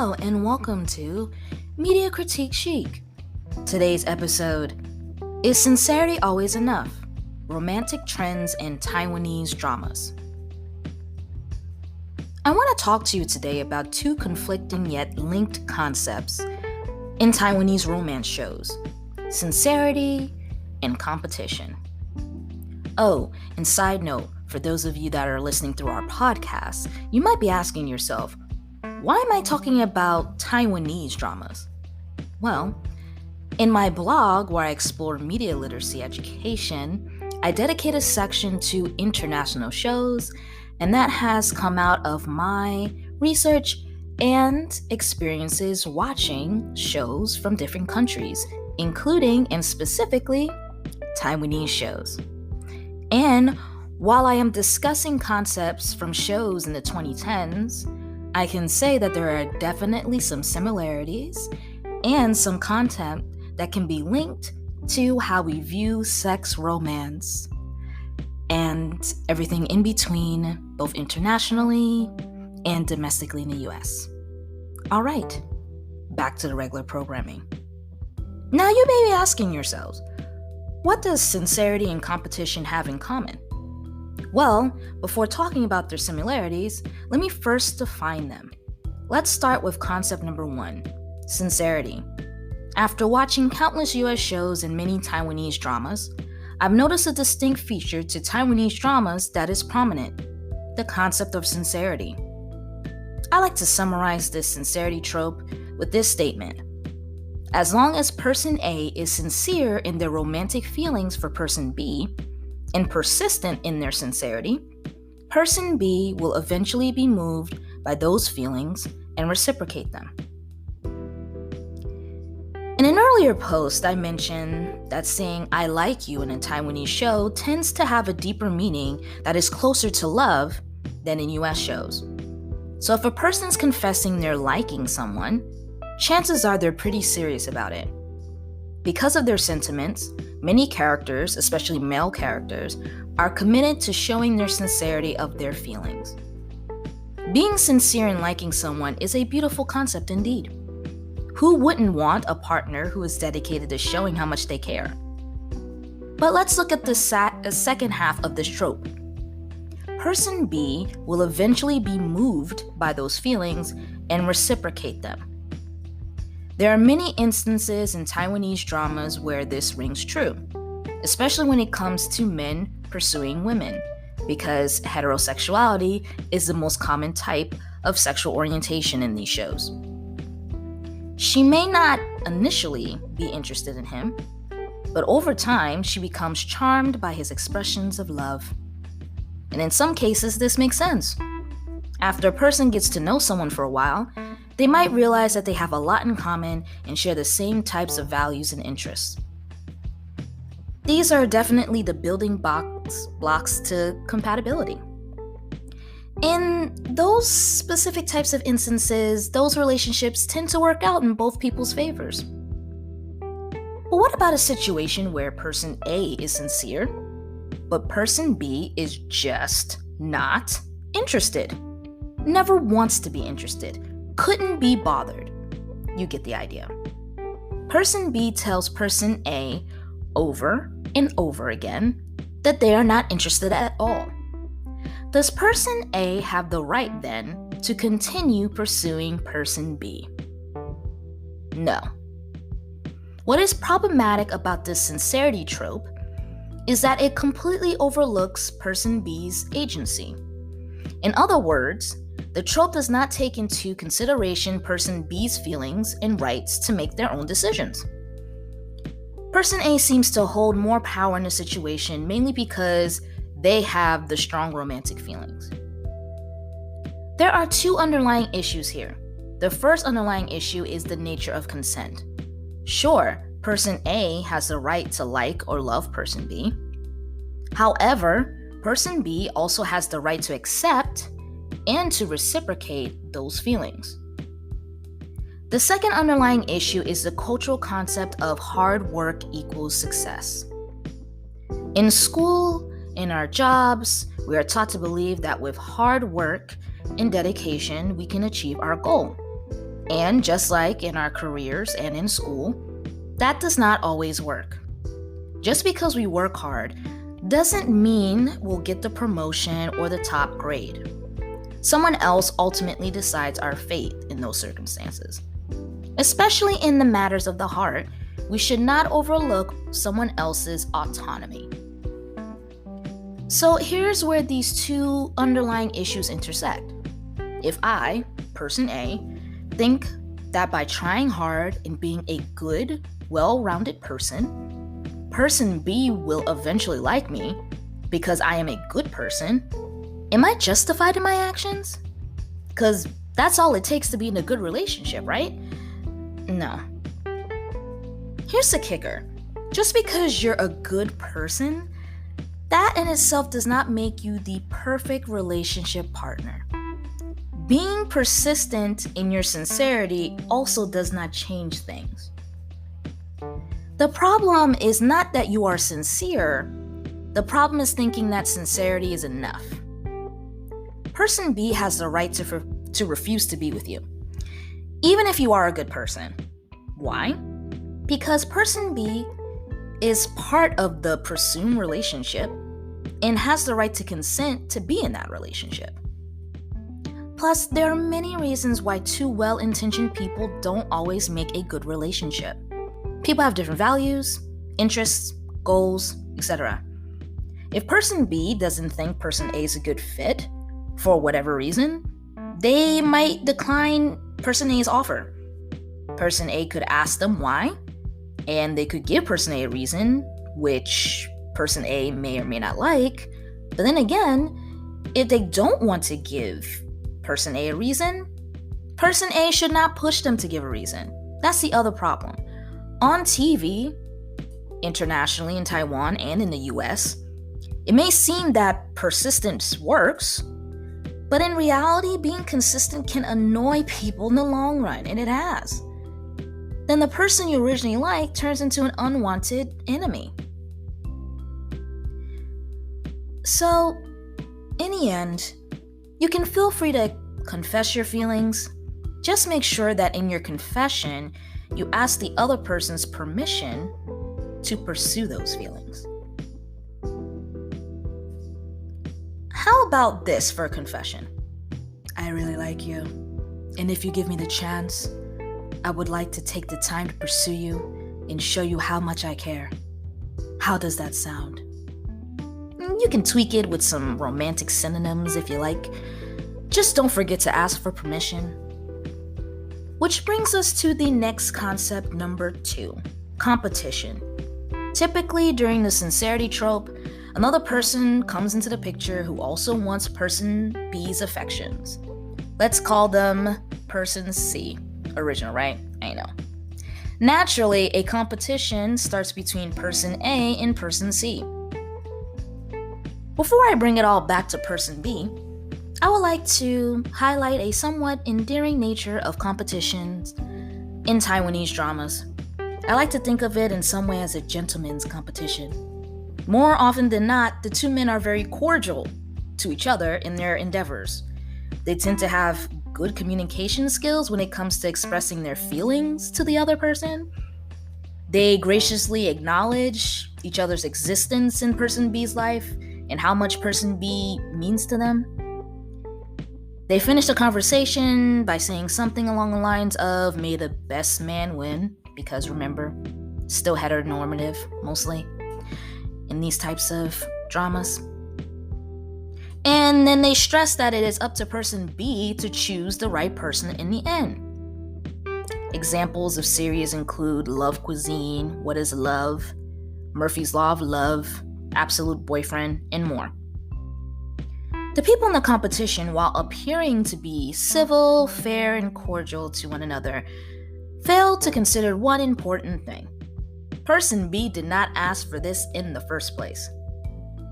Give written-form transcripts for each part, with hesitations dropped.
Hello and welcome to Media Critique Chic. Today's episode is Sincerity Always Enough? Romantic Trends in Taiwanese Dramas. I want to talk to you today about two conflicting yet linked concepts in Taiwanese romance shows: sincerity and competition. Oh, and side note, for those of you that are listening through our podcast, you might be asking yourself, why am I talking about Taiwanese dramas? Well, in my blog where I explore media literacy education, I dedicate a section to international shows, and that has come out of my research and experiences watching shows from different countries, including and specifically Taiwanese shows. And while I am discussing concepts from shows in the 2010s, I can say that there are definitely some similarities and some content that can be linked to how we view sex romance and everything in between, both internationally and domestically in the US. All right, back to the regular programming. Now you may be asking yourselves, what does sincerity and competition have in common? Well, before talking about their similarities, let me first define them. Let's start with concept number 1, sincerity. After watching countless US shows and many Taiwanese dramas, I've noticed a distinct feature to Taiwanese dramas that is prominent: the concept of sincerity. I like to summarize this sincerity trope with this statement: as long as person A is sincere in their romantic feelings for person B, and persistent in their sincerity, person B will eventually be moved by those feelings and reciprocate them. In an earlier post, I mentioned that saying "I like you" in a Taiwanese show tends to have a deeper meaning that is closer to love than in US shows. So if a person's confessing they're liking someone, chances are they're pretty serious about it. Because of their sentiments, many characters, especially male characters, are committed to showing their sincerity of their feelings. Being sincere in liking someone is a beautiful concept indeed. Who wouldn't want a partner who is dedicated to showing how much they care? But let's look at the second half of this trope. Person B will eventually be moved by those feelings and reciprocate them. There are many instances in Taiwanese dramas where this rings true, especially when it comes to men pursuing women, because heterosexuality is the most common type of sexual orientation in these shows. She may not initially be interested in him, but over time she becomes charmed by his expressions of love. And in some cases, this makes sense. After a person gets to know someone for a while, they might realize that they have a lot in common and share the same types of values and interests. These are definitely the building blocks to compatibility. In those specific types of instances, those relationships tend to work out in both people's favors. But what about a situation where person A is sincere, but person B is just not interested? Never wants to be interested. Couldn't be bothered. You get the idea. Person B tells person A over and over again that they are not interested at all. Does person A have the right then to continue pursuing person B? No. What is problematic about this sincerity trope is that it completely overlooks person B's agency. In other words, the trope does not take into consideration person B's feelings and rights to make their own decisions. Person A seems to hold more power in the situation mainly because they have the strong romantic feelings. There are two underlying issues here. The first underlying issue is the nature of consent. Sure, person A has the right to like or love person B. However, person B also has the right to accept and to reciprocate those feelings. The second underlying issue is the cultural concept of hard work equals success. In school, in our jobs, we are taught to believe that with hard work and dedication, we can achieve our goal. And just like in our careers and in school, that does not always work. Just because we work hard doesn't mean we'll get the promotion or the top grade. Someone else ultimately decides our fate in those circumstances. Especially in the matters of the heart, we should not overlook someone else's autonomy. So here's where these two underlying issues intersect. If I, person A, think that by trying hard and being a good, well-rounded person, person B will eventually like me because I am a good person, am I justified in my actions? Because that's all it takes to be in a good relationship, right? No. Here's the kicker. Just because you're a good person, that in itself does not make you the perfect relationship partner. Being persistent in your sincerity also does not change things. The problem is not that you are sincere. The problem is thinking that sincerity is enough. Person B has the right to refuse to be with you, even if you are a good person. Why? Because person B is part of the presumed relationship and has the right to consent to be in that relationship. Plus, there are many reasons why two well-intentioned people don't always make a good relationship. People have different values, interests, goals, etc. If person B doesn't think person A is a good fit, for whatever reason, they might decline person A's offer. Person A could ask them why, and they could give person A a reason, which person A may or may not like. But then again, if they don't want to give person A a reason, person A should not push them to give a reason. That's the other problem. On TV, internationally in Taiwan and in the US, it may seem that persistence works, but in reality, being consistent can annoy people in the long run, and it has. Then the person you originally liked turns into an unwanted enemy. So, in the end, you can feel free to confess your feelings. Just make sure that in your confession, you ask the other person's permission to pursue those feelings. How about this for a confession? I really like you, and if you give me the chance, I would like to take the time to pursue you and show you how much I care. How does that sound? You can tweak it with some romantic synonyms if you like. Just don't forget to ask for permission. Which brings us to the next concept, number 2, competition. Typically, during the sincerity trope, another person comes into the picture who also wants person B's affections. Let's call them person C. Original, right? I know. Naturally, a competition starts between person A and person C. Before I bring it all back to person B, I would like to highlight a somewhat endearing nature of competitions in Taiwanese dramas. I like to think of it in some way as a gentleman's competition. More often than not, the two men are very cordial to each other in their endeavors. They tend to have good communication skills when it comes to expressing their feelings to the other person. They graciously acknowledge each other's existence in person B's life and how much person B means to them. They finish the conversation by saying something along the lines of, "May the best man win," because remember, still heteronormative mostly in these types of dramas. And then they stress that it is up to person B to choose the right person in the end. Examples of series include Love Cuisine, What is Love, Murphy's Law of Love, Absolute Boyfriend, and more. The people in the competition, while appearing to be civil, fair, and cordial to one another, fail to consider one important thing. Person B did not ask for this in the first place.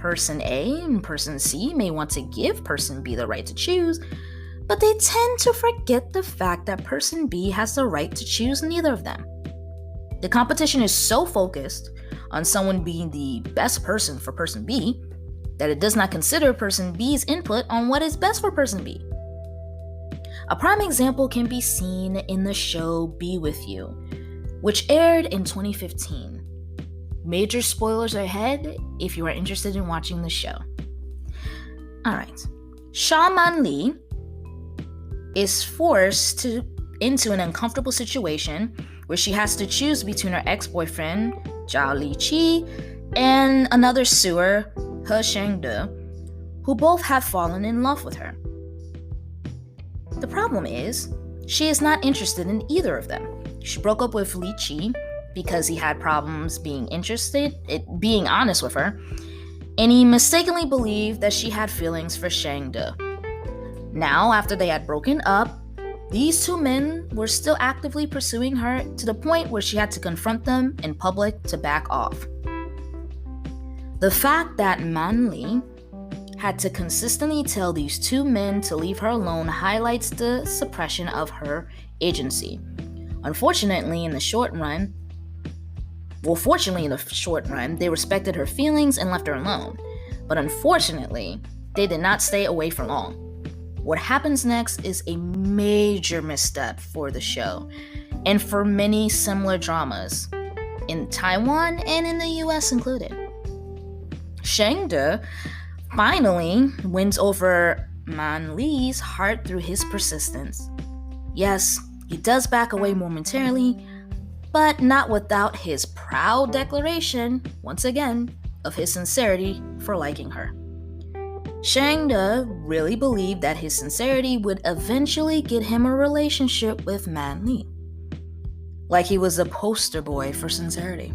Person A and person C may want to give person B the right to choose, but they tend to forget the fact that person B has the right to choose neither of them. The competition is so focused on someone being the best person for person B that it does not consider person B's input on what is best for person B. A prime example can be seen in the show Be With You, which aired in 2015. Major spoilers ahead if you are interested in watching the show. Alright, Sha Man Lee is forced into an uncomfortable situation where she has to choose between her ex-boyfriend, Zhao Liqi, and another suitor, He Shengde, who both have fallen in love with her. The problem is, she is not interested in either of them. She broke up with Liqi because he had problems being honest with her, and he mistakenly believed that she had feelings for Shengde. Now, after they had broken up, these two men were still actively pursuing her to the point where she had to confront them in public to back off. The fact that Man Li had to consistently tell these two men to leave her alone highlights the suppression of her agency. Fortunately, in the short run, they respected her feelings and left her alone. But unfortunately, they did not stay away for long. What happens next is a major misstep for the show, and for many similar dramas, in Taiwan and in the US included. Shengde finally wins over Man Li's heart through his persistence. Yes, he does back away momentarily, but not without his proud declaration, once again, of his sincerity for liking her. Shengde really believed that his sincerity would eventually get him a relationship with Man Li, like he was a poster boy for sincerity.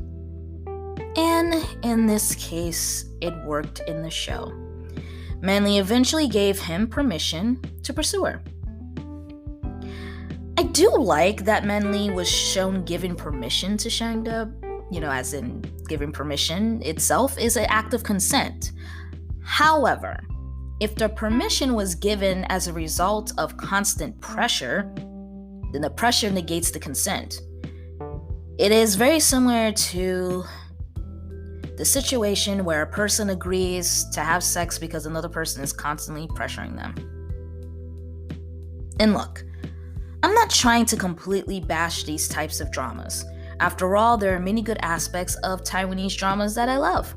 And in this case, it worked in the show. Man Li eventually gave him permission to pursue her. I do like that Man Li was shown giving permission to Shengde, as in giving permission itself is an act of consent. However, if the permission was given as a result of constant pressure, then the pressure negates the consent. It is very similar to the situation where a person agrees to have sex because another person is constantly pressuring them. And look, I'm not trying to completely bash these types of dramas. After all, there are many good aspects of Taiwanese dramas that I love.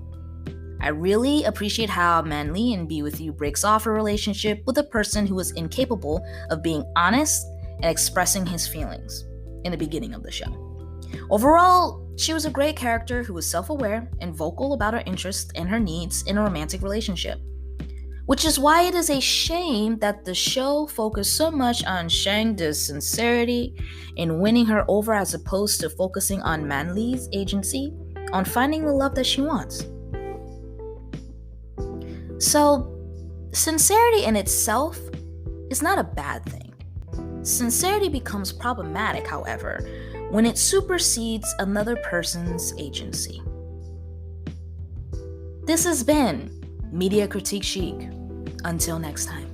I really appreciate how Man Li in Be With You breaks off a relationship with a person who is incapable of being honest and expressing his feelings in the beginning of the show. Overall, she was a great character who was self-aware and vocal about her interests and her needs in a romantic relationship. Which is why it is a shame that the show focused so much on Shengde's sincerity in winning her over as opposed to focusing on Man Li's agency on finding the love that she wants. So, sincerity in itself is not a bad thing. Sincerity becomes problematic, however, when it supersedes another person's agency. This has been Media Critique Chic. Until next time.